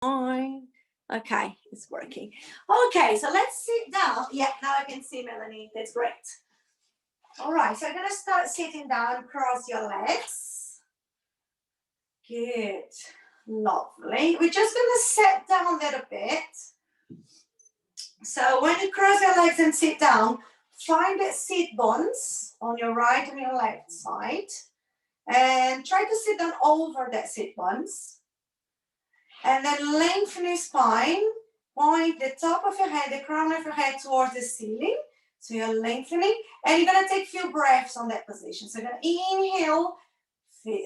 Fine. Okay, it's working. Okay, so let's sit down. Yeah, now I can see Melanie. That's great. All right, so I'm going to start sitting down, cross your legs. Good. Lovely. We're just going to sit down a little bit. So when you cross your legs and sit down, find the sit bones on your right and your left side. And try to sit down over that sit bones. And then lengthen your spine. Point the top of your head, the crown of your head towards the ceiling. So you're lengthening. And you're going to take a few breaths on that position. So you're going to inhale,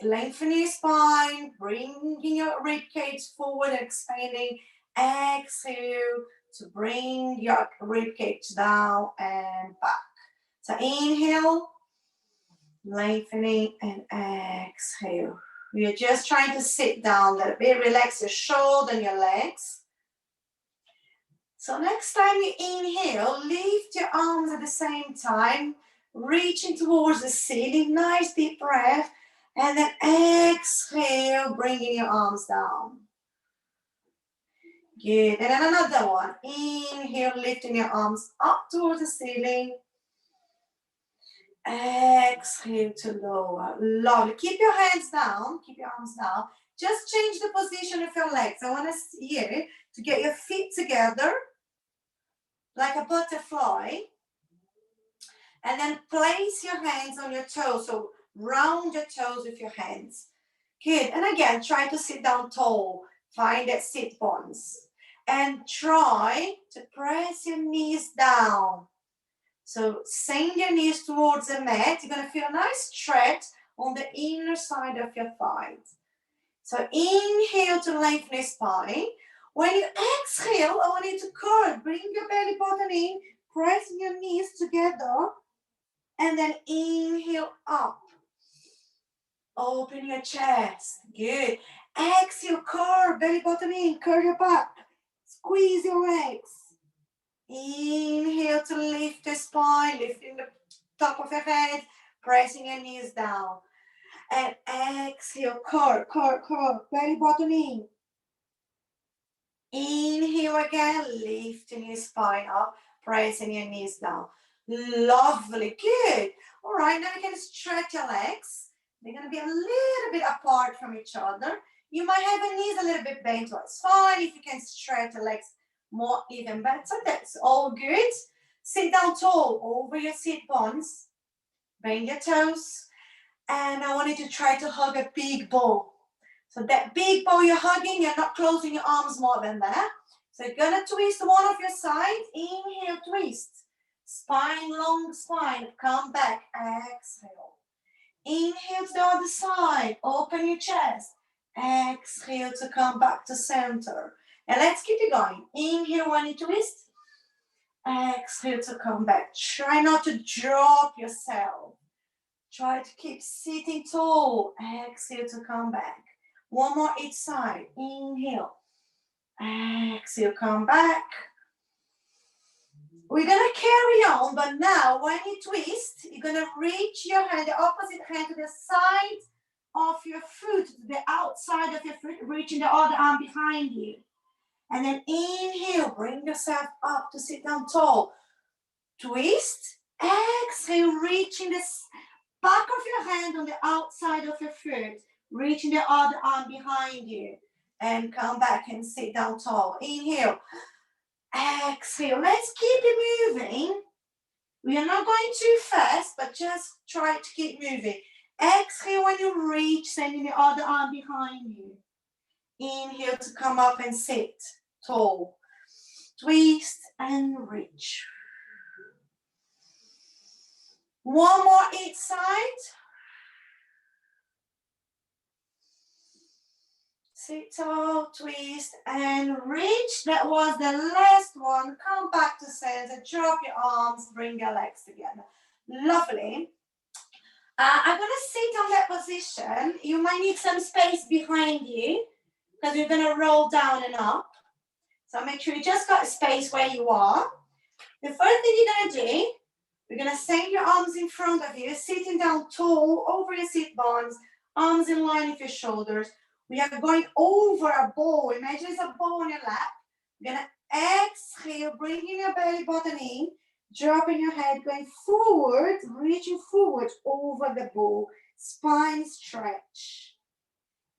lengthen your spine, bringing your rib cage forward, expanding. Exhale to bring your rib cage down and back. So inhale, lengthening, and exhale. We are just trying to sit down a little bit, relax your shoulder and your legs. So next time you inhale, lift your arms at the same time, reaching towards the ceiling, nice deep breath, and then exhale, bringing your arms down. Good, and then another one. Inhale, lifting your arms up towards the ceiling. Exhale to lower. Lovely. Keep your hands down. Keep your arms down. Just change the position of your legs. I want to see you to get your feet together like a butterfly. And then place your hands on your toes. So round your toes with your hands. Good. And again, try to sit down tall. Find that sit bones. And try to press your knees down. So send your knees towards the mat. You're going to feel a nice stretch on the inner side of your thighs. So inhale to lengthen your spine. When you exhale, I want you to curve. Bring your belly button in, pressing your knees together. And then inhale up. Open your chest. Good. Exhale, curve, belly button in, curve your back. Squeeze your legs. Inhale to lift the spine, lifting the top of your head, pressing your knees down. And exhale, curve, curve, curve, belly button in. Inhale again, lifting your spine up, pressing your knees down. Lovely, good. All right, now you can stretch your legs. They're going to be a little bit apart from each other. You might have your knees a little bit bent, so it's fine if you can stretch your legs more even better. That's all good. Sit down tall over your sit bones. Bend your toes. And I want you to try to hug a big ball. So that big ball you're hugging, you're not closing your arms more than that. So you're going to twist one of your sides. Inhale, twist. Spine, long spine. Come back. Exhale. Inhale to the other side. Open your chest. Exhale to come back to center. And let's keep it going. Inhale when you twist. Exhale to come back. Try not to drop yourself. Try to keep sitting tall. Exhale to come back. One more each side. Inhale. Exhale, come back. We're going to carry on, but now when you twist, you're going to reach your hand, the opposite hand to the side of your foot, to the outside of your foot, reaching the other arm behind you. And then inhale, bring yourself up to sit down tall. Twist. Exhale, reaching the back of your hand on the outside of your foot, reaching the other arm behind you. And come back and sit down tall. Inhale. Exhale. Let's keep it moving. We are not going too fast, but just try to keep moving. Exhale when you reach, sending the other arm behind you. Inhale to come up and sit tall. Twist and reach. One more each side. Sit tall, twist, and reach. That was the last one. Come back to center, drop your arms, bring your legs together. Lovely. I'm going to sit on that position. You might need some space behind you because you're going to roll down and up. So make sure you just got space where you are. The first thing you're going to do, we're going to send your arms in front of you, sitting down tall over your sit bones, arms in line with your shoulders. We are going over a ball. Imagine it's a ball on your lap. You're going to exhale, bringing your belly button in, dropping your head, going forward, reaching forward over the ball. Spine stretch.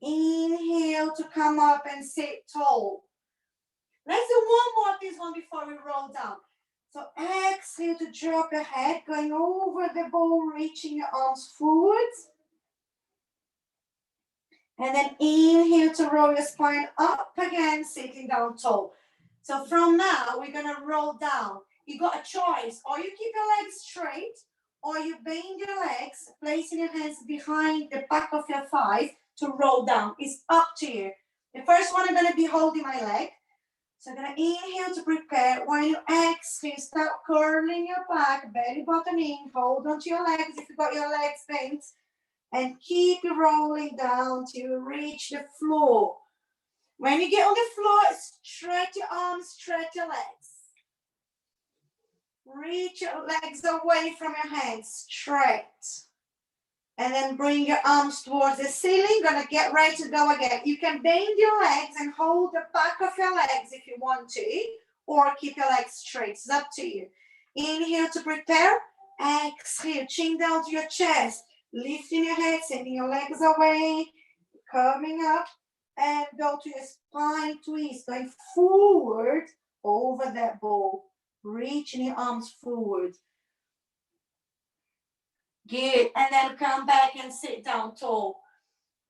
Inhale to come up and sit tall. Let's do one more of this one before we roll down. So exhale to drop your head, going over the ball, reaching your arms forward. And then inhale to roll your spine up again, sitting down tall. So from now, we're going to roll down. You got a choice. Or you keep your legs straight, or you bend your legs, placing your hands behind the back of your thighs to roll down. It's up to you. The first one, I'm going to be holding my leg. So I'm going to inhale to prepare. When you exhale, start curling your back, belly button in. Hold onto your legs if you got your legs bent. And keep rolling down till you reach the floor. When you get on the floor, stretch your arms, stretch your legs. Reach your legs away from your hands, stretch. And then bring your arms towards the ceiling. Gonna get ready to go again. You can bend your legs and hold the back of your legs if you want to, or keep your legs straight. It's up to you. Inhale to prepare. Exhale, chin down to your chest. Lifting your head, sending your legs away, coming up, and go to your spine twist, going forward over that ball, reaching your arms forward. Good, and then come back and sit down tall.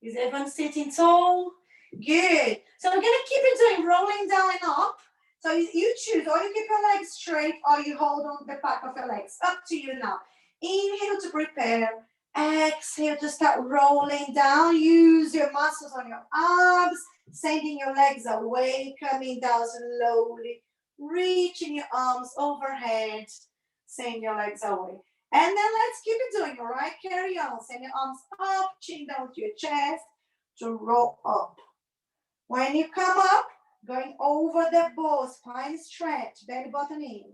Is everyone sitting tall? Good. So we're going to keep it doing rolling down and up. So you choose, or you keep your legs straight, or you hold on the back of your legs. Up to you now. Inhale to prepare. Exhale to start rolling down. Use your muscles on your arms, sending your legs away, coming down slowly, reaching your arms overhead, send your legs away. And then let's keep it doing, all right? Carry on. Send your arms up, chin down to your chest to roll up. When you come up, going over the ball, spine stretch, belly button in.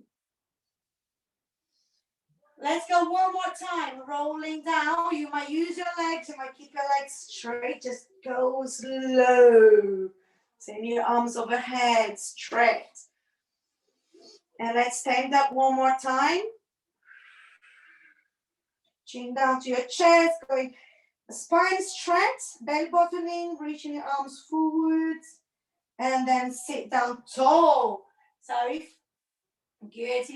Let's go one more time, rolling down. You might use your legs, you might keep your legs straight, just go slow. Send your arms overhead, stretch. And let's stand up one more time. Chin down to your chest, going spine stretch, belly button in, reaching your arms forward, and then sit down tall. So if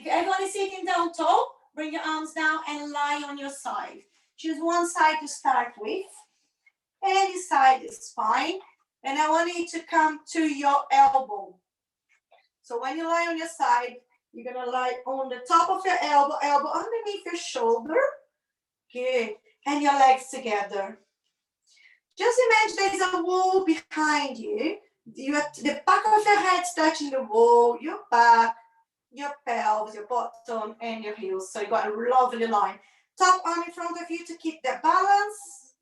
everyone is sitting down tall, bring your arms down and lie on your side. Choose one side to start with. Any side is fine. And I want you to come to your elbow. So when you lie on your side, you're going to lie on the top of your elbow, elbow underneath your shoulder. Good. And your legs together. Just imagine there's a wall behind you. The back of your head touching the wall, your back, your pelvis, your bottom, and your heels. So you've got a lovely line. Top arm in front of you to keep the balance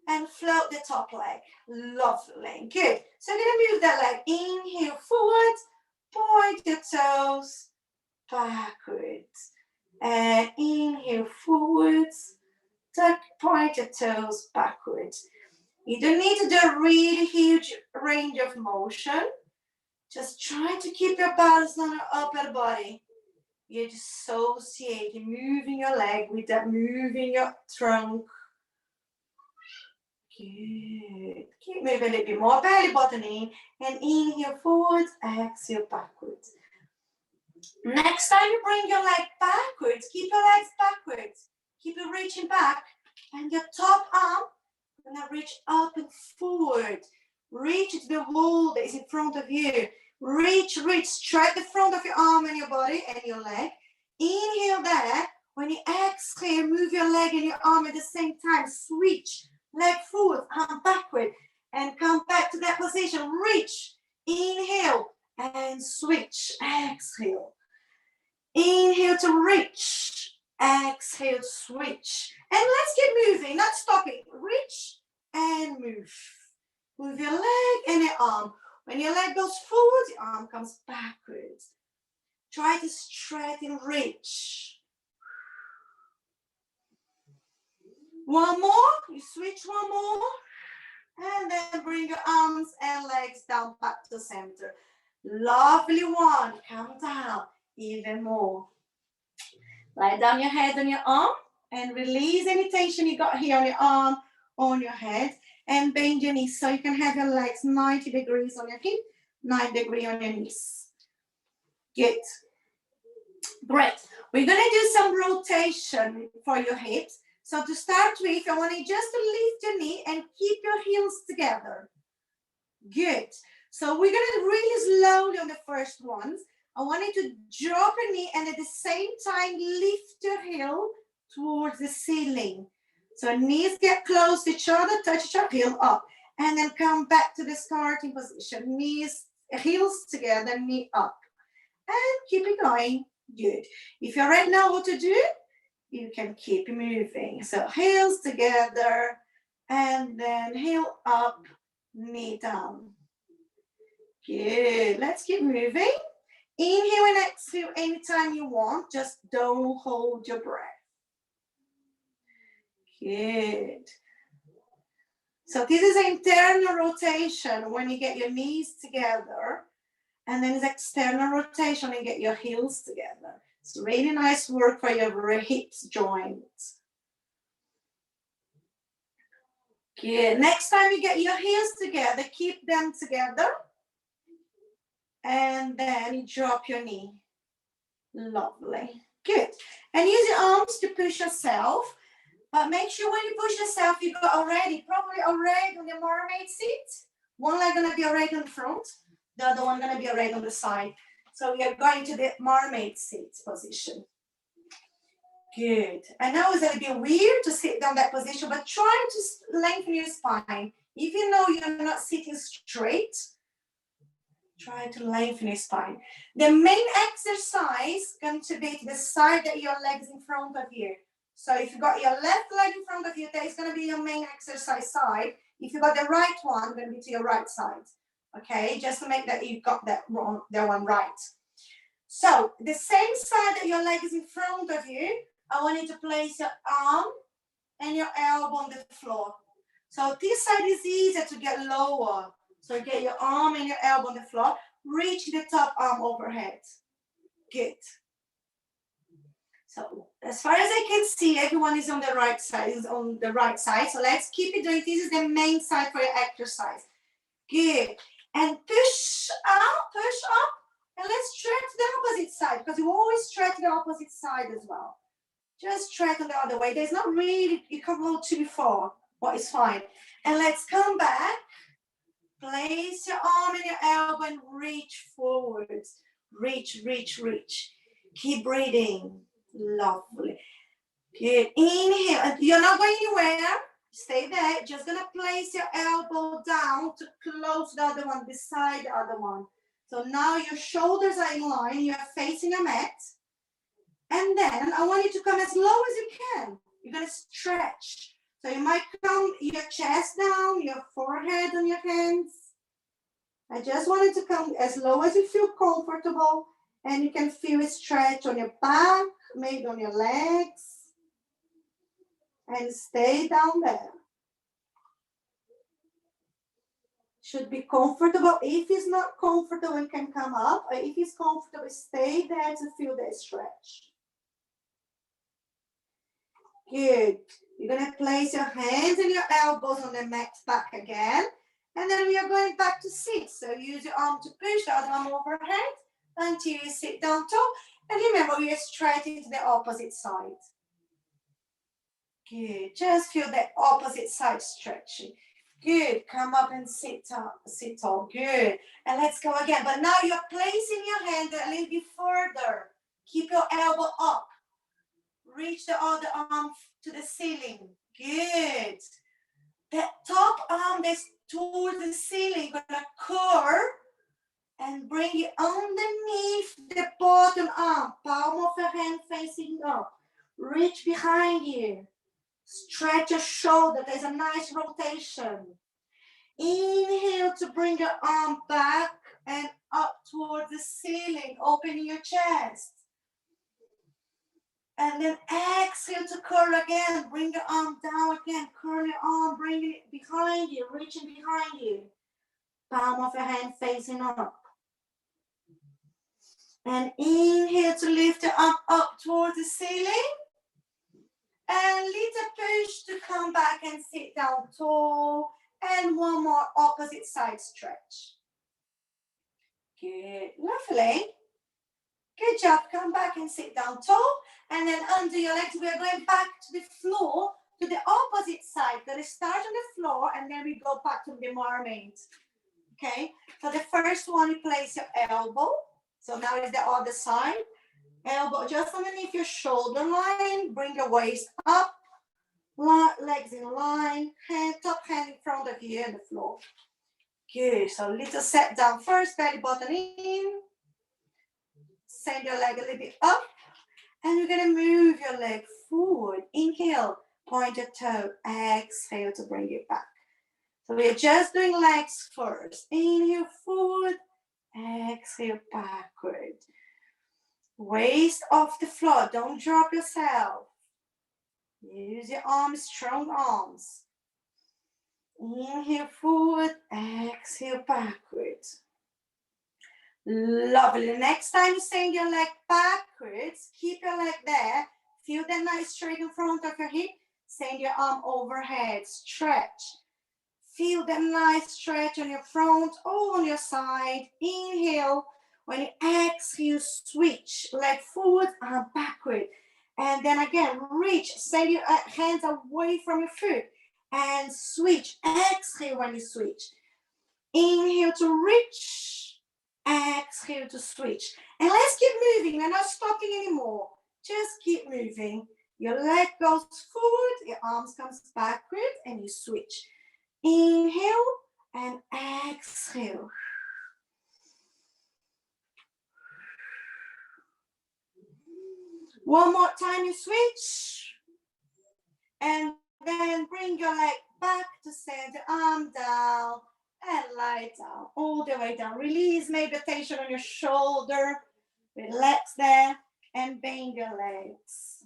and float the top leg. Lovely. Good. So you're going to move that leg. Inhale forward, point your toes backwards. And inhale forwards, point your toes backwards. You don't need to do a really huge range of motion. Just try to keep your balance on your upper body. You're dissociating, moving your leg with that, moving your trunk. Good. Keep moving a little bit more, belly button in, and inhale forwards, exhale backwards. Next time you bring your leg backwards, keep your legs backwards. Keep it reaching back, and your top arm gonna reach up and forward. Reach to the wall that is in front of you. Reach, stretch the front of your arm and your body and your leg. Inhale there. When you exhale, move your leg and your arm at the same time. Switch, leg forward, arm backward, and come back to that position. Reach, inhale, and switch, exhale. Inhale to reach, exhale, switch. And let's get moving, not stopping. Reach and move. Move your leg and your arm. When your leg goes forward, your arm comes backwards. Try to stretch and reach. One more. You switch one more. And then bring your arms and legs down back to center. Lovely one. Come down even more. Lay down your head on your arm and release any tension you got here on your arm, on your head, and bend your knees so you can have your legs 90 degrees on your hip, 90 degrees on your knees. Good. Great. We're going to do some rotation for your hips. So to start with, I want you just to lift your knee and keep your heels together. Good. So we're going to really slowly on the first ones. I want you to drop your knee and at the same time lift your heel towards the ceiling. So knees get close to each other, touch your heel up. And then come back to the starting position. Knees, heels together, knee up. And keep it going. Good. If you already know what to do, you can keep moving. So heels together and then heel up, knee down. Good. Let's keep moving. Inhale and exhale anytime you want. Just don't hold your breath. Good. So this is an internal rotation when you get your knees together. And then it's external rotation and get your heels together. It's really nice work for your hips joints. Good. Next time you get your heels together, keep them together. And then you drop your knee. Lovely. Good. And use your arms to push yourself. But make sure when you push yourself, you got probably already on the mermaid seat. One leg going to be already on the front. The other one going to be already on the side. So we are going to the mermaid seat position. Good. I know it's going to be weird to sit down that position, but try to lengthen your spine. If you know you're not sitting straight, try to lengthen your spine. The main exercise is going to be to the side that your leg is in front of you. So if you got your left leg in front of you, that is going to be your main exercise side. If you got the right one, it's going to be to your right side. Okay, just to make that you got that one right. So the same side that your leg is in front of you, I want you to place your arm and your elbow on the floor. So this side is easier to get lower. So get your arm and your elbow on the floor. Reach the top arm overhead. Good. So as far as I can see, everyone is on the right side. So let's keep it doing. This is the main side for your exercise. Good. And push up, and let's stretch the opposite side, because you always stretch the opposite side as well. Just stretch on the other way. There's not really, you can't go too far, but it's fine. And let's come back. Place your arm and your elbow and reach forwards. Reach. Keep breathing. Lovely. Good. Inhale. You're not going anywhere. Stay there. Just going to place your elbow down to close the other one, beside the other one. So now your shoulders are in line. You're facing a mat. And then I want you to come as low as you can. You're going to stretch. So you might come your chest down, your forehead on your hands. I just want you to come as low as you feel comfortable. And you can feel a stretch on your back, maybe on your legs. And stay down there. Should be comfortable. If it's not comfortable, you can come up. Or if it's comfortable, stay there to feel that stretch. Good. You're going to place your hands and your elbows on the mat back again. And then we are going back to sit. So use your arm to push the other arm overhead until you sit down tall. And remember, we are stretching to the opposite side. Good. Just feel the opposite side stretching. Good. Come up and sit tall. Good. And let's go again. But now you're placing your hand a little bit further. Keep your elbow up. Reach the other arm to the ceiling. Good. The top arm that's towards the ceiling, gonna curve and bring it underneath the bottom arm. Palm of your hand facing up. Reach behind you. Stretch your shoulder. There's a nice rotation. Inhale to bring your arm back and up towards the ceiling. Open your chest. And then exhale to curl again. Bring your arm down again. Curl your arm, bring it behind you, reaching behind you. Palm of your hand facing up. And inhale to lift your arm up towards the ceiling. And little push to come back and sit down tall. And one more opposite side stretch. Good, lovely. Good job. Come back and sit down tall. And then under your legs, we are going back to the floor, to the opposite side. Going to start on the floor, and then we go back to the mermaid. Okay? So the first one, you place your elbow. So now is the other side. Elbow just underneath your shoulder line. Bring your waist up. Legs in line. Top hand in front of you on the floor. Good. So little set down first. Belly button in. Send your leg a little bit up. And you're going to move your leg forward. Inhale. Point your toe. Exhale to bring it back. So we're just doing legs first. Inhale forward. Exhale backward. Waist off the floor. Don't drop yourself. Use your arms, strong arms. Inhale forward. Exhale backward. Lovely. Next time you send your leg backwards, keep your leg there. Feel that nice straight in front of your hip. Send your arm overhead. Stretch. Feel that nice stretch on your front or on your side. Inhale. When you exhale, switch. Leg forward and backward. And then again, reach. Send your hands away from your foot. And switch. Exhale when you switch. Inhale to reach. Exhale to switch. And let's keep moving. We're not stopping anymore. Just keep moving. Your leg goes forward. Your arms comes backward. And you switch. Inhale and exhale. One more time you switch. And then bring your leg back to center. Arm down and lie down. All the way down. Release maybe tension on your shoulder. Relax there and bend your legs.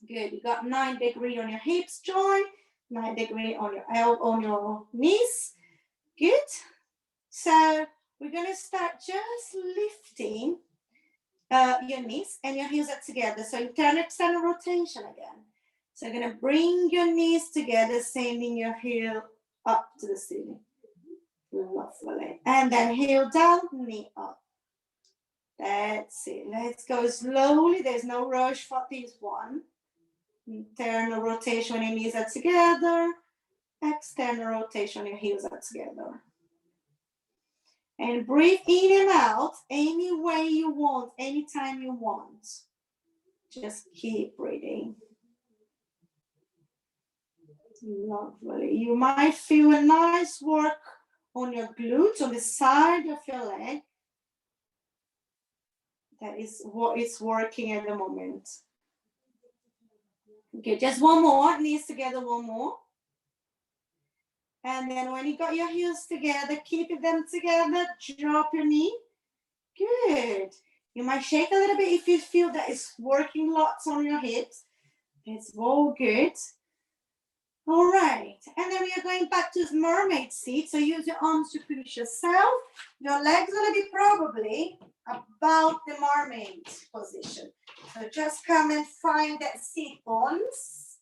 Good. You got 9 degrees on your hips joint. 9 degrees on your elbow, on your knees. Good. So we're going to start just lifting your knees and your heels are together. So you turn external rotation again. So you're going to bring your knees together, sending your heel up to the ceiling. Lovely. And then heel down, knee up. That's it. Let's go slowly. There's no rush for this one. Internal rotation, your knees are together. External rotation, your heels are together. And breathe in and out any way you want, anytime you want. Just keep breathing. Lovely. You might feel a nice work on your glutes, on the side of your leg. That is what is working at the moment. Okay, just one more, knees together, one more. And then when you got your heels together, keep them together, drop your knee. Good. You might shake a little bit if you feel that it's working lots on your hips. It's all good. All right. And then we are going back to mermaid seat. So use your arms to push yourself. Your legs will be probably about the mermaid position. So just come and find that seat bones.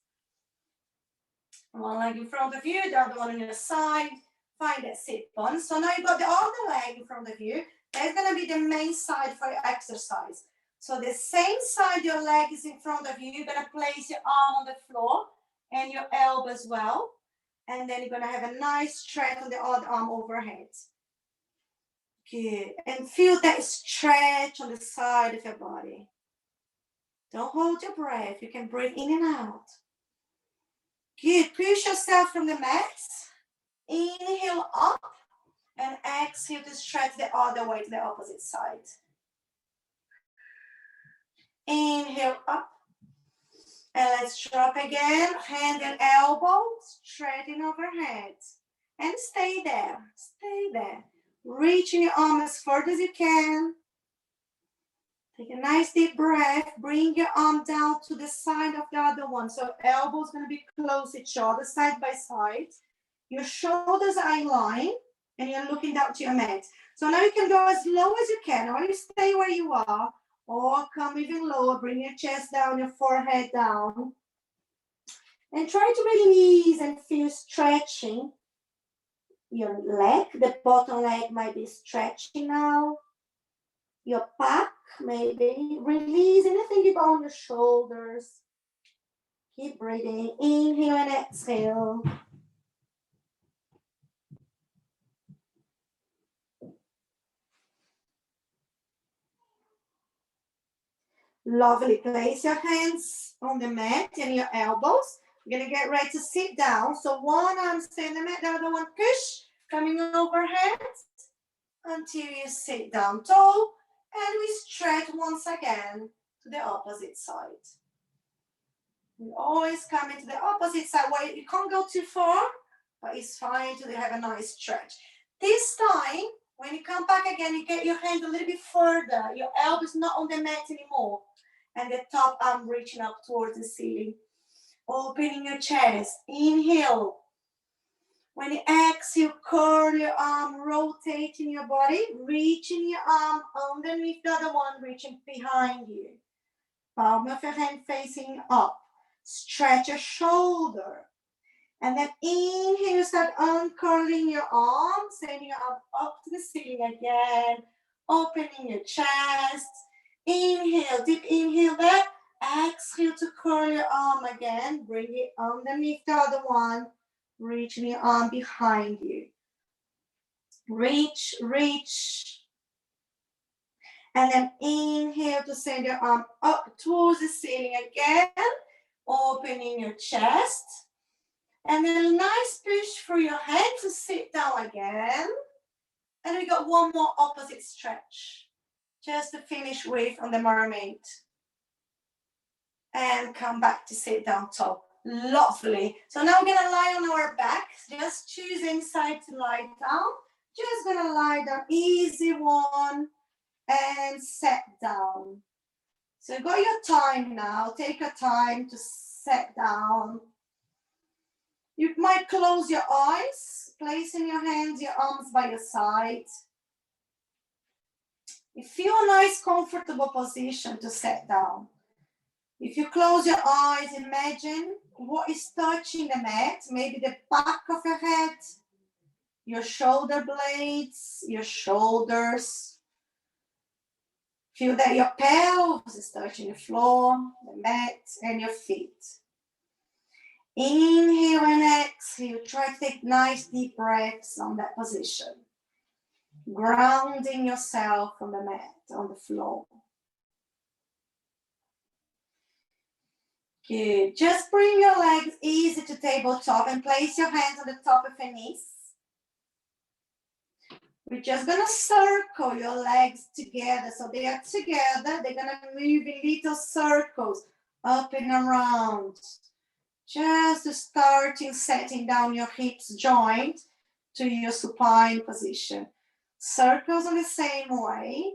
One leg in front of you, the other one on your side. Find that sit bone. So now you've got the other leg in front of you. That's going to be the main side for your exercise. So the same side your leg is in front of you, you're going to place your arm on the floor and your elbow as well. And then you're going to have a nice stretch on the other arm overhead. Good. And feel that stretch on the side of your body. Don't hold your breath. You can breathe in and out. Good. Push yourself from the mat. Inhale up and exhale to stretch the other way to the opposite side. Inhale up. And let's drop again. Hand and elbow, stretching overhead. And stay there. Stay there. Reaching your arm as far as you can. Take a nice deep breath. Bring your arm down to the side of the other one. So elbows going to be close to each other, side by side. Your shoulders are in line, and you're looking down to your mat. So now you can go as low as you can. I want you to stay where you are, or come even lower. Bring your chest down, your forehead down. And try to release and feel stretching your leg. The bottom leg might be stretching now. Your back, maybe. Release anything you got on your shoulders. Keep breathing. Inhale and exhale. Lovely. Place your hands on the mat and your elbows. You're going to get ready to sit down. So one arm stay on the mat, the other one push, coming overhead until you sit down tall. And we stretch once again to the opposite side. We always come into the opposite side where you can't go too far, but it's fine to have a nice stretch. This time, when you come back again, you get your hand a little bit further. Your elbow is not on the mat anymore. And the top arm reaching up towards the ceiling. Opening your chest. Inhale. When you exhale, curl your arm, rotating your body, reaching your arm underneath the other one, reaching behind you. Palm of your hand facing up. Stretch your shoulder. And then inhale, start uncurling your arm, sending your arm up to the ceiling again. Opening your chest. Inhale, deep inhale there. Exhale to curl your arm again. Bring it underneath the other one. Reaching your arm behind you. Reach, reach. And then inhale to send your arm up towards the ceiling again. Opening your chest. And then a nice push through your head to sit down again. And we got one more opposite stretch. Just to finish with on the mermaid. And come back to sit down tall. Lovely. So now we're going to lie on our backs. Just choose any side to lie down. Just going to lie down. Easy one. And sit down. So you got your time now. Take your time to sit down. You might close your eyes. Placing your hands, your arms by your side. You feel a nice, comfortable position to sit down. If you close your eyes, imagine what is touching the mat. Maybe the back of your head, your shoulder blades, your shoulders. Feel that your pelvis is touching the floor, the mat, and your feet. Inhale and exhale. Try to take nice deep breaths on that position. Grounding yourself on the mat, on the floor. Good. Just bring your legs easy to tabletop and place your hands on the top of your knees. We're just going to circle your legs together. So they are together. They're going to move in little circles up and around. Just starting setting down your hips joint to your supine position. Circles in the same way.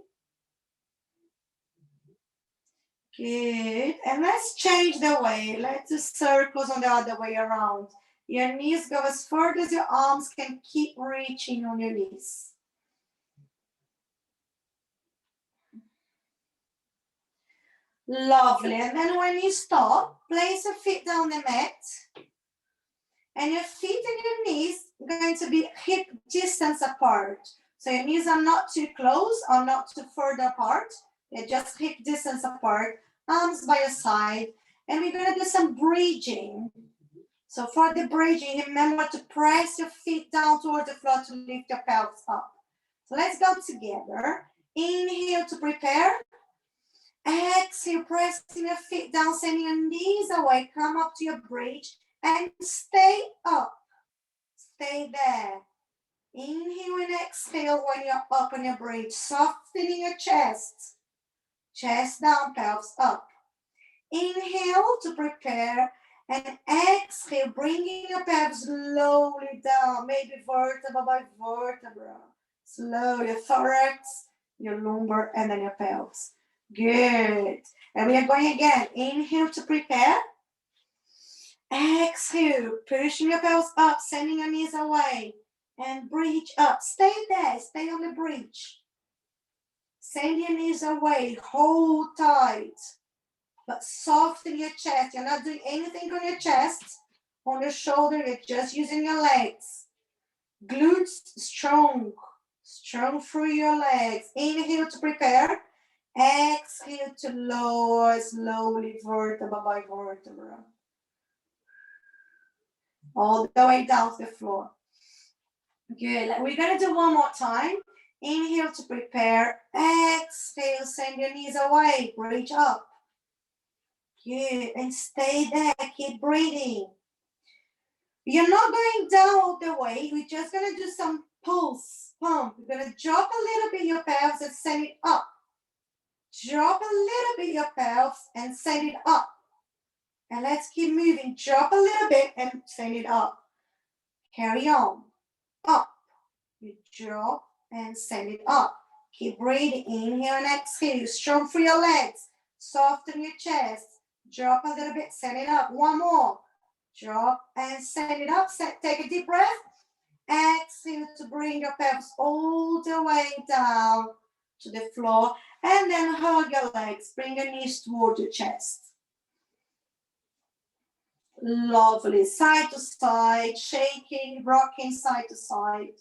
Good. And let's change the way. Let's do circles on the other way around. Your knees go as far as your arms can keep reaching on your knees. Lovely. And then when you stop, place your feet down the mat. And your feet and your knees are going to be hip distance apart. So your knees are not too close or not too further apart. They're just hip distance apart. Arms by your side. And we're going to do some bridging. So for the bridging, remember to press your feet down towards the floor to lift your pelvis up. So let's go together. Inhale to prepare. Exhale, pressing your feet down, sending your knees away. Come up to your bridge and stay up. Stay there. Inhale and exhale when you're up on your bridge. Softening your chest. Chest down, pelvis up. Inhale to prepare and exhale, bringing your pelvis slowly down, maybe vertebra by vertebra. Slow your thorax, your lumbar, and then your pelvis. Good. And we are going again. Inhale to prepare. Exhale, pushing your pelvis up, sending your knees away. And bridge up. Stay there. Stay on the bridge. Send your knees away. Hold tight. But soften your chest. You're not doing anything on your chest, on your shoulder. You're just using your legs. Glutes strong. Strong through your legs. Inhale to prepare. Exhale to lower slowly, vertebra by vertebra. All the way down to the floor. Good. We're going to do one more time. Inhale to prepare. Exhale, send your knees away. Reach up. Good. And stay there. Keep breathing. You're not going down all the way. We're just going to do some pulse, pump. We're going to drop a little bit your pelvis and send it up. Drop a little bit your pelvis and send it up. And let's keep moving. Drop a little bit and send it up. Carry on. Up. You drop and send it up. Keep breathing. Inhale and exhale. Strong through your legs. Soften your chest. Drop a little bit. Send it up. One more. Drop and send it up. Take a deep breath. Exhale to bring your pelvis all the way down to the floor. And then hug your legs. Bring your knees toward your chest. Lovely. Side to side. Shaking, rocking side to side.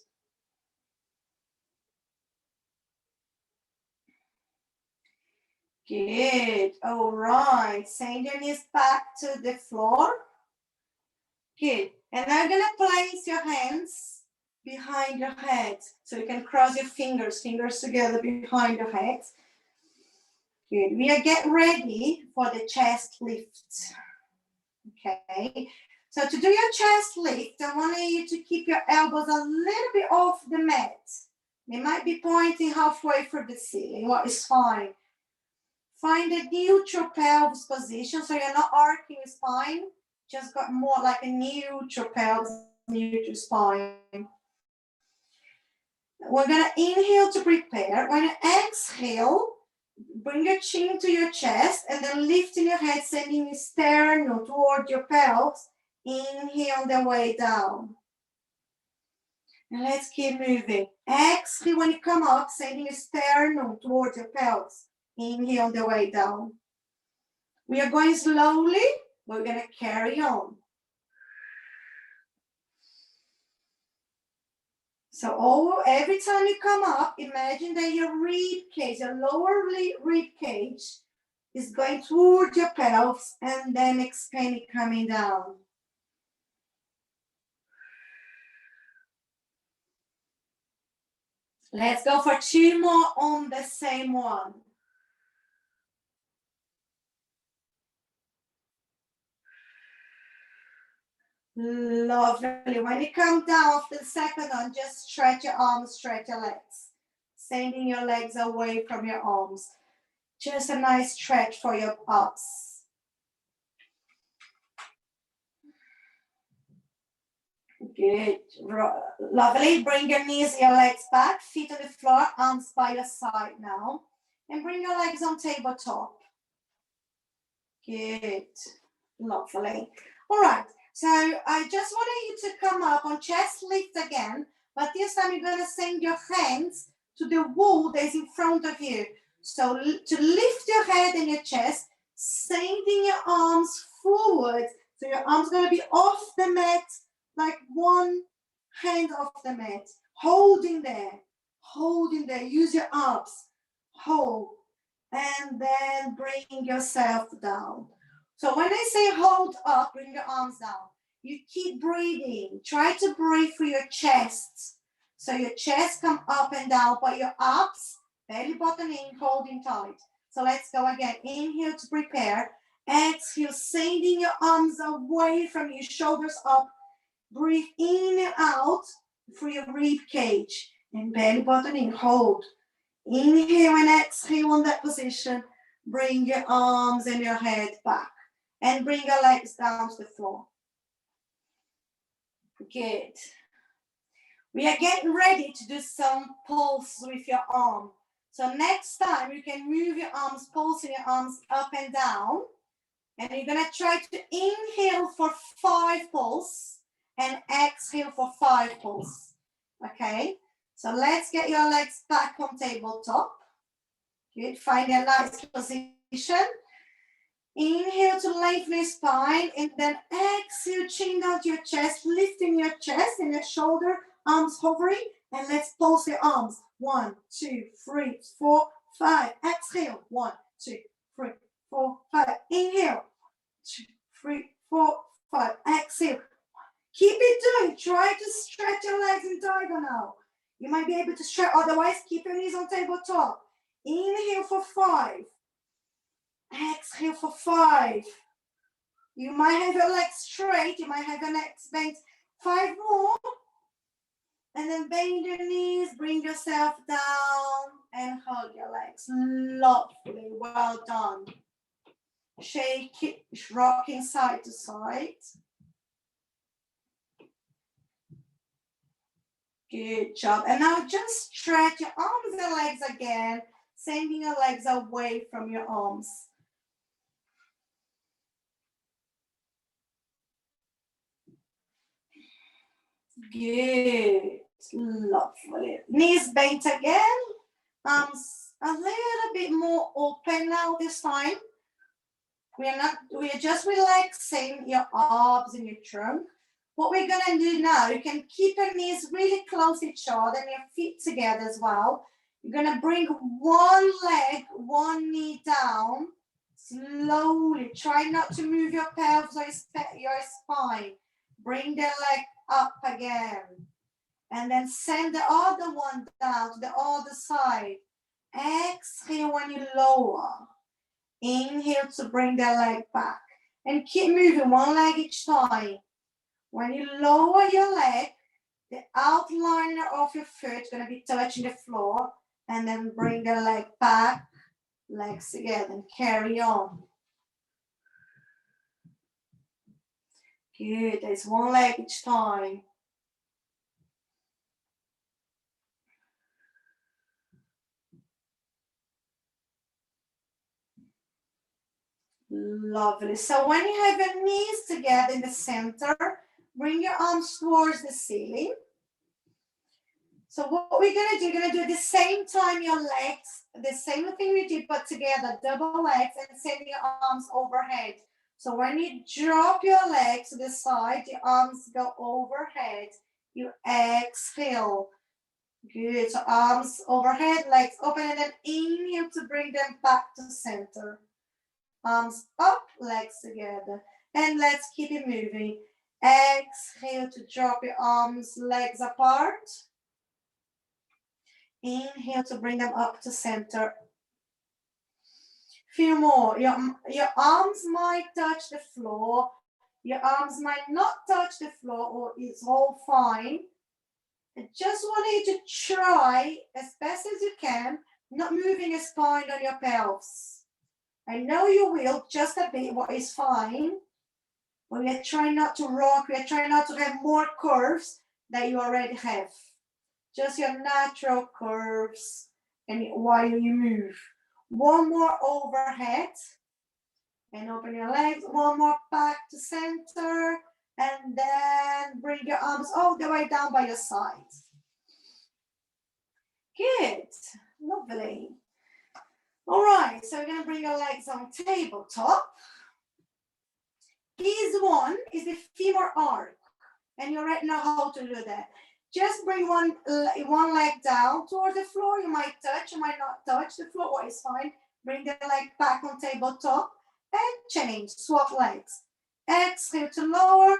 Good. All right. Send your knees back to the floor. Good. And now you're going to place your hands behind your head. So you can cross your fingers together behind your head. Good. We are getting ready for the chest lift. Okay. So to do your chest lift, I want you to keep your elbows a little bit off the mat. They might be pointing halfway through the ceiling, what is fine. Find a neutral pelvis position, so you're not arcing your spine. Just got more like a neutral pelvis, neutral spine. We're going to inhale to prepare. When you exhale, bring your chin to your chest and then lifting your head, sending your sternum toward your pelvis. Inhale the way down. And let's keep moving. Exhale when you come up, sending your sternum toward your pelvis. Inhale the way down. We are going slowly. We're going to carry on. So every time you come up, imagine that your rib cage, your lower rib cage is going toward your pelvis and then expanding, coming down. Let's go for 2 more on the same one. Lovely. When you come down after the second one, just stretch your arms, stretch your legs. Sending your legs away from your arms. Just a nice stretch for your abs. Good. Lovely. Bring your knees, your legs back, feet on the floor, arms by your side now. And bring your legs on tabletop. Good. Lovely. All right. So I just wanted you to come up on chest lift again, but this time you're going to send your hands to the wall that is in front of you. So to lift your head and your chest, sending your arms forward. So your arms going to be off the mat, like one hand off the mat. Holding there. Use your abs. Hold. And then bring yourself down. So when I say hold up, bring your arms down. You keep breathing. Try to breathe through your chest. So your chest come up and down, but your abs, belly button in, holding tight. So let's go again. Inhale to prepare. Exhale, sending your arms away from your shoulders up. Breathe in and out through your rib cage. And belly button in, hold. Inhale and exhale on that position. Bring your arms and your head back. And bring your legs down to the floor. Good. We are getting ready to do some pulse with your arm. So next time you can move your arms, pulsing your arms up and down. And you're gonna try to inhale for 5 pulse and exhale for 5 pulse. Okay, so let's get your legs back on tabletop. Good, find a nice position. Inhale to lengthen your spine and then exhale, chin down to your chest, lifting your chest and your shoulder, arms hovering, and let's pulse your arms. 1, 2, 3, 4, 5. Exhale. 1, 2, 3, 4, 5. Inhale. 2, 3, 4, 5. Exhale. Keep it doing. Try to stretch your legs in diagonal. You might be able to stretch, otherwise keep your knees on tabletop. Inhale for 5. Exhale for 5. You might have your legs straight. You might have your legs bent. 5 more. And then bend your knees. Bring yourself down and hug your legs. Lovely. Well done. Shake it. Rocking side to side. Good job. And now just stretch your arms and legs again. Sending your legs away from your arms. Good. Lovely. Knees bent again. Arms a little bit more open now this time. We are just relaxing your abs and your trunk. What we're gonna do now, you can keep your knees really close to each other and your feet together as well. You're gonna bring one leg, one knee down, slowly. Try not to move your pelvis or your spine. Bring the leg up again. And then send the other one down to the other side. Exhale when you lower. Inhale to bring the leg back. And keep moving one leg each time. When you lower your leg, the outliner of your foot is going to be touching the floor. And then bring the leg back, legs together, and carry on. Good. There's one leg each time. Lovely. So when you have your knees together in the center, bring your arms towards the ceiling. So what we're going to do, you're going to do at the same time your legs, the same thing we did, but together, double legs and send your arms overhead. So when you drop your legs to the side, your arms go overhead. You exhale. Good. So arms overhead, legs open, and then inhale to bring them back to center. Arms up, legs together. And let's keep it moving. Exhale to drop your arms, legs apart. Inhale to bring them up to center. Few more. Your arms might touch the floor. Your arms might not touch the floor, or it's all fine. I just want you to try as best as you can, not moving your spine on your pelvis. I know you will, just a bit, what is fine. But we are trying not to rock, we are trying not to have more curves that you already have. Just your natural curves and while you move. One more overhead and open your legs. One more back to center and then bring your arms all the way down by your sides. Good, lovely. All right, so we're going to bring your legs on tabletop. This one is the femur arc, and you already know how to do that. Just bring one leg down towards the floor. You might touch, you might not touch the floor, what is fine. Bring the leg back on tabletop and change, swap legs. Exhale to lower,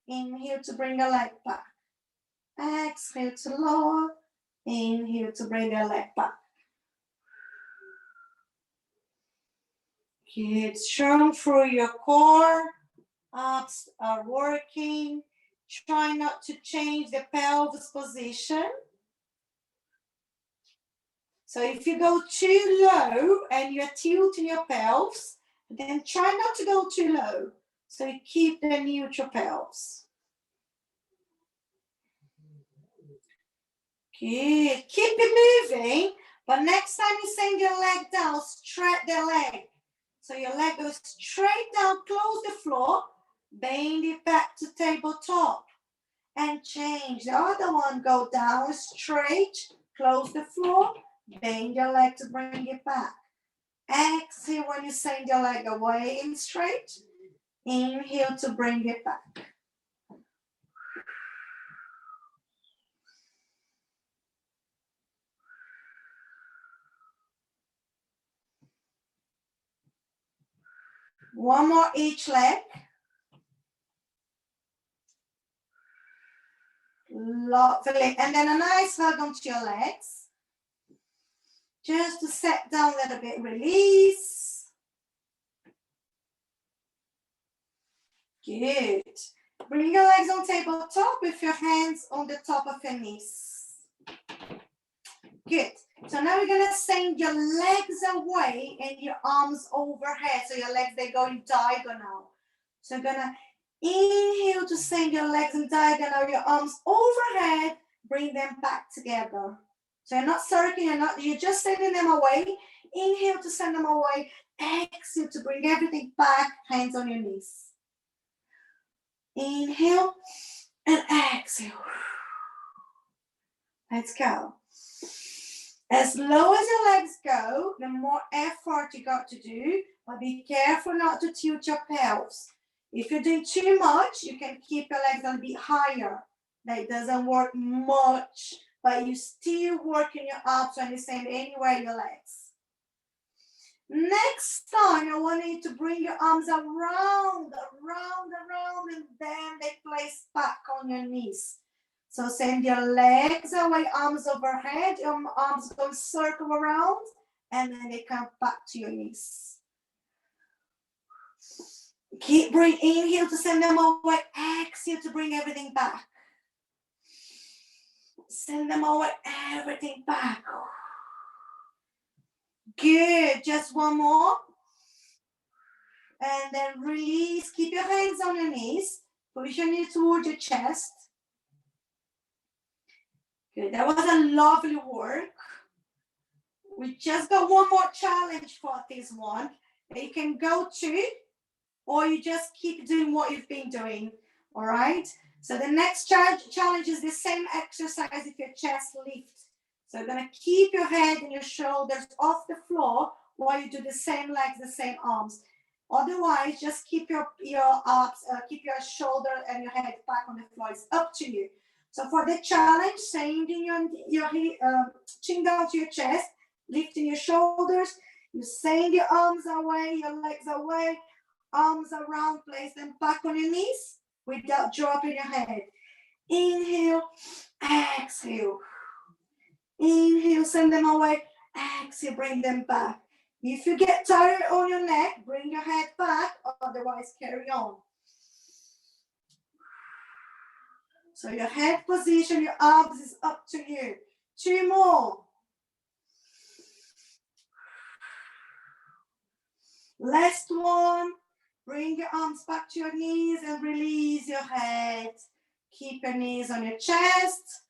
inhale to bring the leg back. Exhale to lower, inhale to bring the leg back. Good, strong through your core. Abs are working. Try not to change the pelvis position. So if you go too low and you're tilting your pelvis, then try not to go too low. So you keep the neutral pelvis. Good. Keep it moving, But next time you send your leg down, stretch the leg. So your leg goes straight down, close the floor, bend it back to tabletop. And change. The other one, go down straight, close the floor, bend your leg to bring it back. Exhale when you send your leg away and straight. Inhale to bring it back. One more each leg. Lovely. And then a nice hug onto your legs. Just to set down a little bit, release. Good. Bring your legs on tabletop with your hands on the top of your knees. Good. So now we're going to send your legs away and your arms overhead. So your legs, they're going diagonal. So you're going to inhale to send your legs in diagonal, your arms overhead, bring them back together. So you're not circling, you're just sending them away. Inhale to send them away. Exhale to bring everything back, hands on your knees. Inhale and exhale. Let's go. As low as your legs go, the more effort you got to do, but be careful not to tilt your pelvis. If you're doing too much, you can keep your legs a little bit higher. That doesn't work much, but you still working your abs when you send anywhere your legs. Next time, I want you to bring your arms around, and then they place back on your knees. So send your legs away, arms overhead, your arms go circle around, and then they come back to your knees. Keep breathing, inhale to send them away, exhale to bring everything back. Send them away, everything back. Good, just one more. And then release, keep your hands on your knees, push your knees towards your chest. Good, that was a lovely work. We just got one more challenge for this one that you can go to, or you just keep doing what you've been doing, all right? So the next challenge is the same exercise if your chest lifts. So you're gonna keep your head and your shoulders off the floor while you do the same legs, the same arms. Otherwise, just keep your abs, keep your shoulder and your head back on the floor. It's up to you. So for the challenge, sending your chin down to your chest, lifting your shoulders, you send your arms away, your legs away, arms around, place them back on your knees without dropping your head. Inhale, exhale. Inhale, send them away, exhale, bring them back. If you get tired on your neck, bring your head back, otherwise carry on. So your head position, your abs is up to you. 2 more. Last one. Bring your arms back to your knees and release your head. Keep your knees on your chest.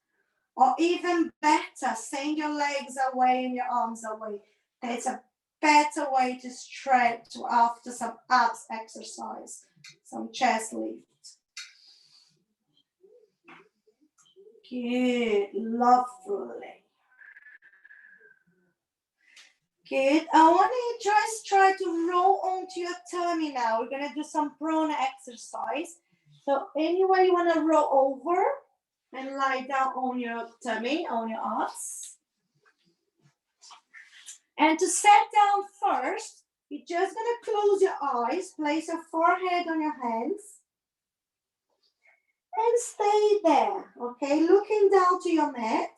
Or even better, send your legs away and your arms away. That's a better way to stretch after some abs exercise, some chest lift. Good, lovely. Good. I want you to just try to roll onto your tummy now. We're going to do some prona exercise. So anywhere you want to roll over and lie down on your tummy, on your ass. And to sit down first, you're just going to close your eyes, place your forehead on your hands, and stay there, okay? Looking down to your mat.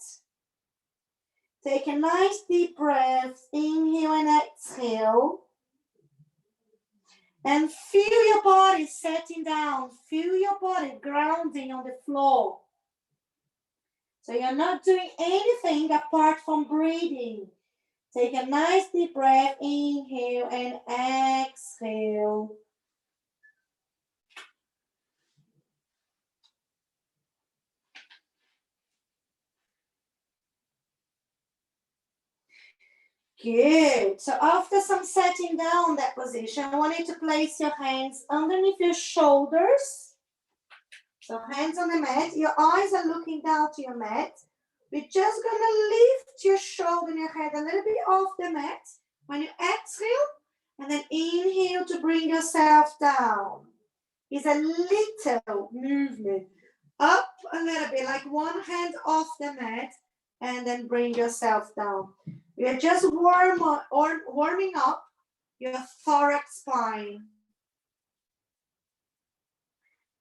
Take a nice deep breath, inhale and exhale. And feel your body setting down, feel your body grounding on the floor. So you're not doing anything apart from breathing. Take a nice deep breath, inhale and exhale. Good. So after some setting down that position, I want you to place your hands underneath your shoulders. So hands on the mat. Your eyes are looking down to your mat. We're just going to lift your shoulder and your head a little bit off the mat. When you exhale, and then inhale to bring yourself down. It's a little movement. Up a little bit, like one hand off the mat, and then bring yourself down. You're just warming up your thorax spine.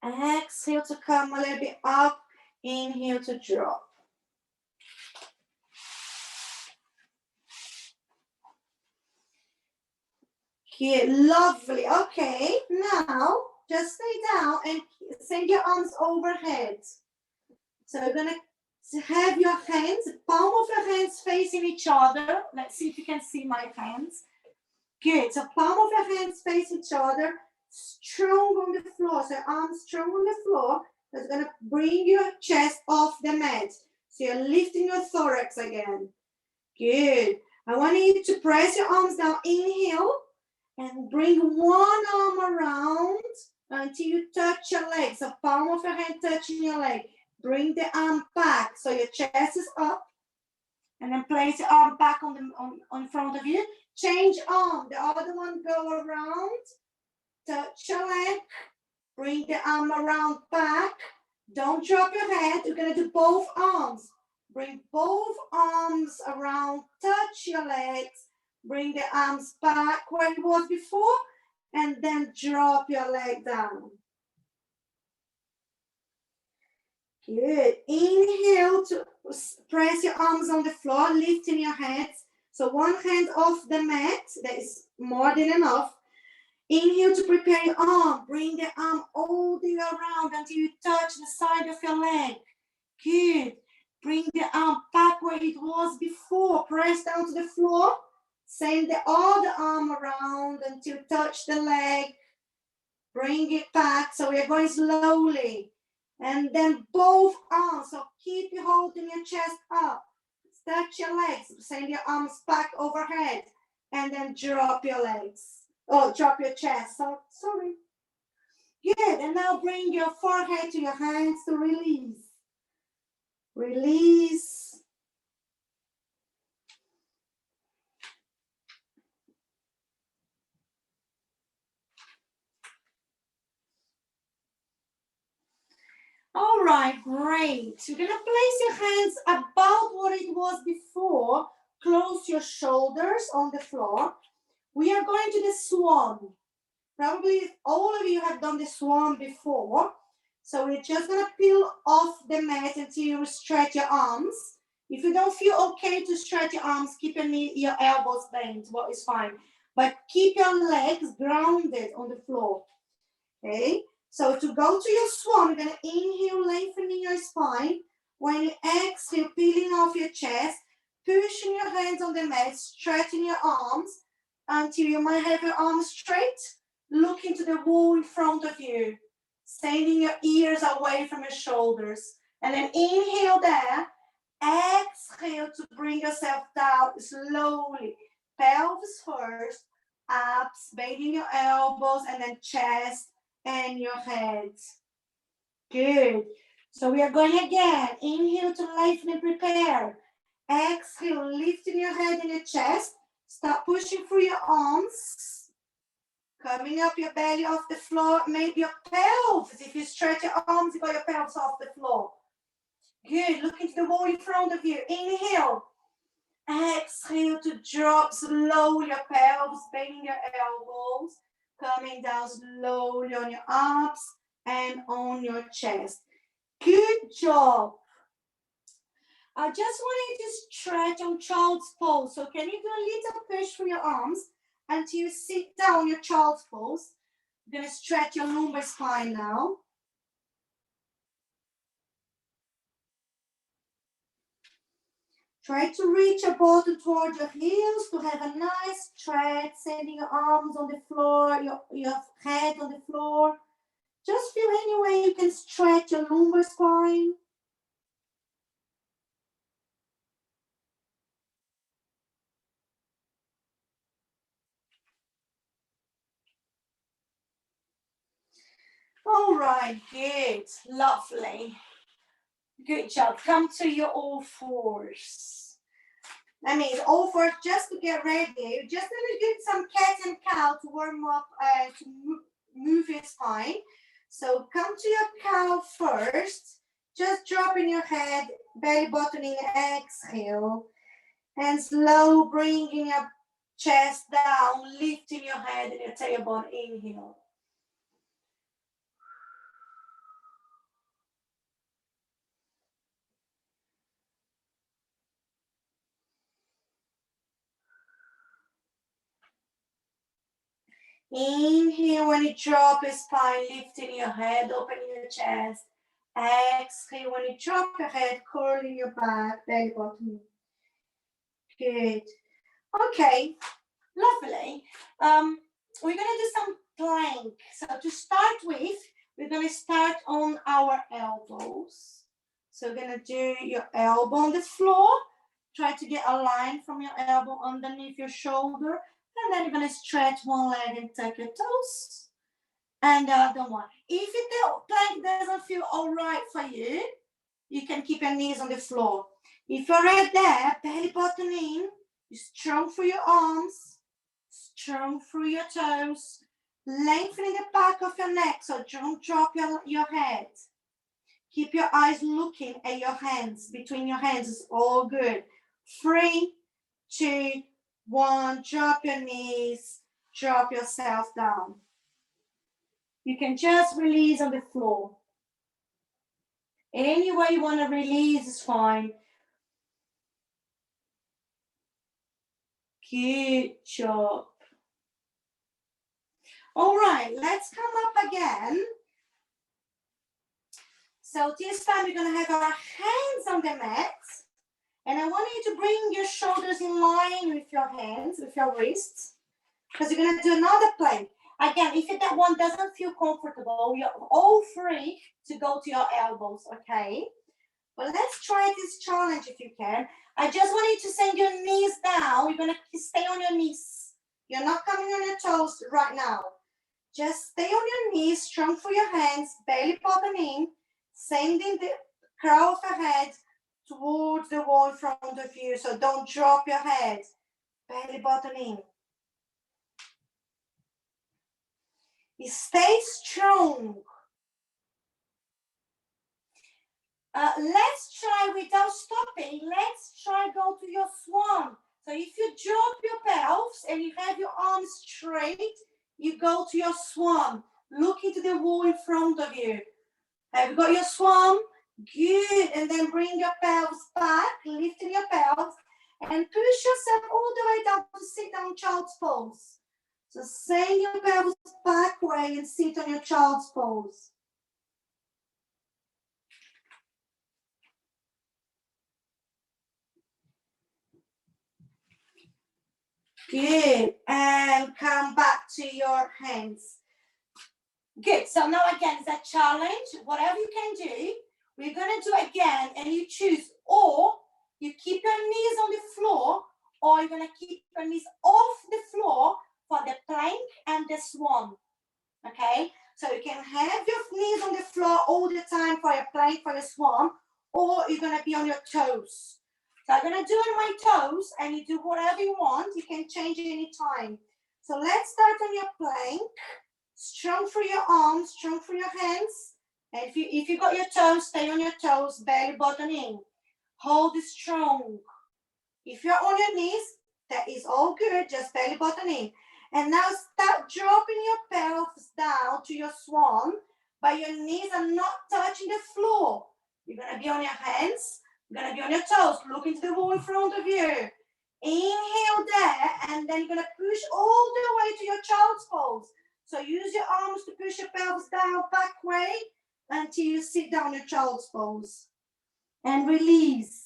Exhale to come a little bit up. Inhale to drop. Okay, lovely. Okay, now just stay down and send your arms overhead. So you're going to have your hands, palm of your hands facing each other. Let's see if you can see my hands. Good. So palm of your hands face each other, strong on the floor. So arms strong on the floor. That's going to bring your chest off the mat. So you're lifting your thorax again. Good. I want you to press your arms down. Inhale and bring one arm around until you touch your leg. So palm of your hand touching your leg. Bring the arm back so your chest is up. And then place your arm back on front of you. Change arm. The other one go around. Touch your leg. Bring the arm around back. Don't drop your head. You're going to do both arms. Bring both arms around. Touch your legs. Bring the arms back where it was before. And then drop your leg down. Good. Inhale to press your arms on the floor, lifting your hands. So one hand off the mat, that is more than enough. Inhale to prepare your arm. Bring the arm all the way around until you touch the side of your leg. Good. Bring the arm back where it was before. Press down to the floor. Send the other arm around until you touch the leg. Bring it back. So we are going slowly. And then both arms, so keep you holding your chest up. Touch your legs, send your arms back overhead, and then drop your legs. Oh, drop your chest, sorry. Good, and now bring your forehead to your hands to release. Release. All right, great. You're going to place your hands about what it was before. Close your shoulders on the floor. We are going to the swan. Probably all of you have done the swan before. So we're just going to peel off the mat until you stretch your arms. If you don't feel okay to stretch your arms, keep your elbows bent. What is fine. But keep your legs grounded on the floor. Okay? So to go to your swan, you're going to inhale, lengthening your spine. When you exhale, peeling off your chest, pushing your hands on the mat, stretching your arms until you might have your arms straight. Look into the wall in front of you, sending your ears away from your shoulders. And then inhale there. Exhale to bring yourself down slowly. Pelvis first, abs, bending your elbows, and then chest and your head. Good. So we are going again. Inhale to lengthen and prepare. Exhale, lifting your head and your chest. Start pushing through your arms. Coming up your belly off the floor. Maybe your pelvis. If you stretch your arms, you got your pelvis off the floor. Good. Look into the wall in front of you. Inhale. Exhale to drop slowly your pelvis, bending your elbows. Coming down slowly on your abs and on your chest. Good job. I just want you to stretch on child's pose. So can you do a little push through your arms until you sit down your child's pose? You're going to stretch your lumbar spine now. Try to reach your bottom toward your heels to have a nice stretch, sending your arms on the floor, your head on the floor. Just feel any way you can stretch your lumbar spine. All right, good, lovely. Good job. Come to your all fours. That means all fours just to get ready. Just a little some cat and cow to warm up and to move your spine. So come to your cow first. Just dropping your head, belly buttoning, exhale. And slow bringing your chest down, lifting your head and your tailbone, inhale. Inhale when you drop your spine, lifting your head, opening your chest. Exhale when you drop your head, curling your back, belly button. Good. Okay, lovely. We're gonna do some plank. So to start with, we're gonna start on our elbows. So we're gonna do your elbow on the floor. Try to get a line from your elbow underneath your shoulder. And then you're gonna stretch one leg and tuck your toes. And the other one. If the plank doesn't feel all right for you, you can keep your knees on the floor. If you're right there, belly button in, you strong through your arms, strong through your toes, lengthening the back of your neck, so don't drop your head. Keep your eyes looking at your hands. Between your hands is all good. 3, 2, 1, drop your knees, drop yourself down. You can just release on the floor. Any way you want to release is fine. Good job. All right, let's come up again. So this time we're going to have our hands on the mat. And I want you to bring your shoulders in line with your hands, with your wrists. Because you're going to do another plank. Again, if that one doesn't feel comfortable, you're all free to go to your elbows, okay? But let's try this challenge if you can. I just want you to send your knees down. You're going to stay on your knees. You're not coming on your toes right now. Just stay on your knees, strong through your hands, belly button in, sending the curl of your head towards the wall in front of you. So don't drop your head. Belly button in. Stay strong. Let's try without stopping. Let's try go to your swan. So if you drop your pelvis and you have your arms straight, you go to your swan. Look into the wall in front of you. Have you got your swan? Good. And then bring your pelvis back, lifting your pelvis, and push yourself all the way down to sit down child's pose. So send your pelvis back way and sit on your child's pose. Good. And come back to your hands. Good. So now again, it's a challenge. Whatever you can do, we're going to do again, and you choose, or you keep your knees on the floor, or you're going to keep your knees off the floor for the plank and the swan. Okay? So you can have your knees on the floor all the time for your plank, for your swan, or you're going to be on your toes. So I'm going to do on my toes, and you do whatever you want. You can change any time. So let's start on your plank. Strong through your arms, strong through your hands. And if you got your toes, stay on your toes, belly button in. Hold it strong. If you're on your knees, that is all good, just belly button in. And now start dropping your pelvis down to your swan, but your knees are not touching the floor. You're going to be on your hands, you're going to be on your toes, look into the wall in front of you. Inhale there, and then you're going to push all the way to your child's pose. So use your arms to push your pelvis down back way until you sit down your child's pose. And release.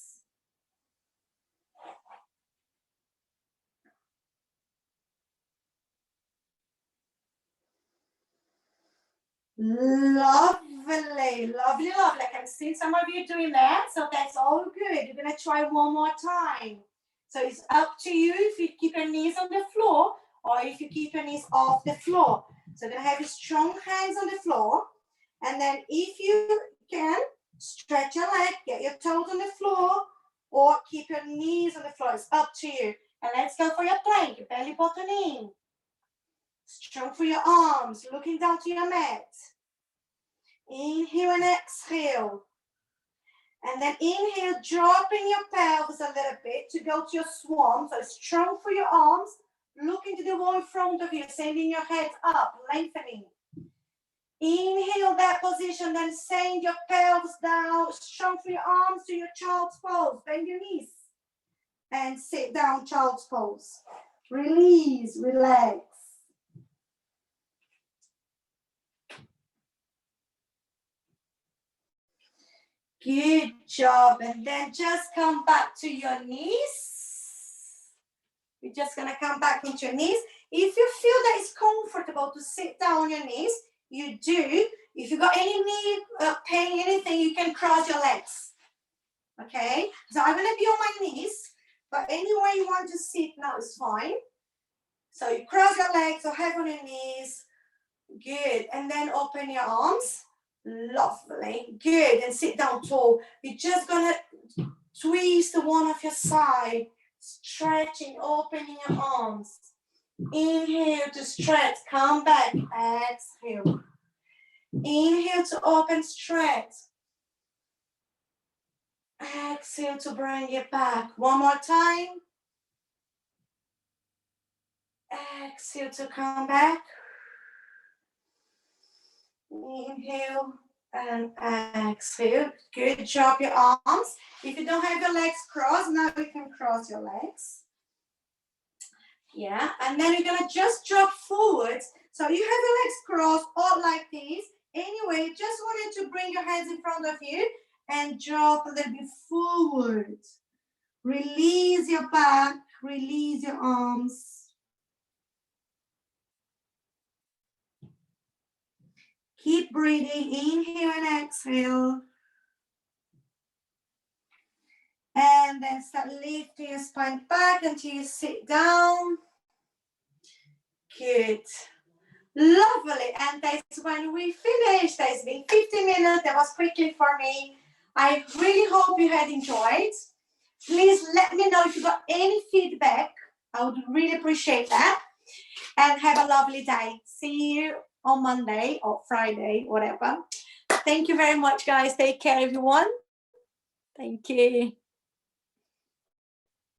Lovely, lovely, lovely. I can see some of you doing that, so that's all good. You're going to try one more time. So it's up to you if you keep your knees on the floor or if you keep your knees off the floor. So you're going to have your strong hands on the floor. And then if you can, stretch your leg, get your toes on the floor, or keep your knees on the floor. It's up to you. And let's go for your plank, belly button in. Strong for your arms, looking down to your mat. Inhale and exhale. And then inhale, dropping your pelvis a little bit to go to your swan. So strong for your arms, looking to the wall in front of you, sending your head up, lengthening. Inhale that position, then send your pelvis down, strong for your arms to your child's pose. Bend your knees and sit down, child's pose. Release, relax. Good job. And then just come back to your knees. You're just going to come back into your knees. If you feel that it's comfortable to sit down on your knees, you do. If you got any knee pain, anything, you can cross your legs. Okay? So I'm going to be on my knees, but anywhere you want to sit now is fine. So you cross your legs or have on your knees. Good. And then open your arms. Lovely. Good. And sit down tall. You're just going to twist one of your side, stretching, opening your arms. Inhale to stretch, come back, exhale. Inhale to open, stretch. Exhale to bring it back. One more time. Exhale to come back. Inhale and exhale. Good job, your arms. If you don't have your legs crossed, now you can cross your legs. Yeah, and then you're going to just drop forward. So you have your legs crossed all like this. Anyway, just wanted to bring your hands in front of you and drop a little bit forward. Release your back, release your arms. Keep breathing, inhale and exhale. And then start lifting your spine back until you sit down. Good. Lovely. And that's when we finish. That's been 50 minutes. That was quickly for me. I really hope you had enjoyed. Please let me know if you got any feedback. I would really appreciate that. And have a lovely day. See you on Monday or Friday, whatever. Thank you very much, guys. Take care, everyone. Thank you.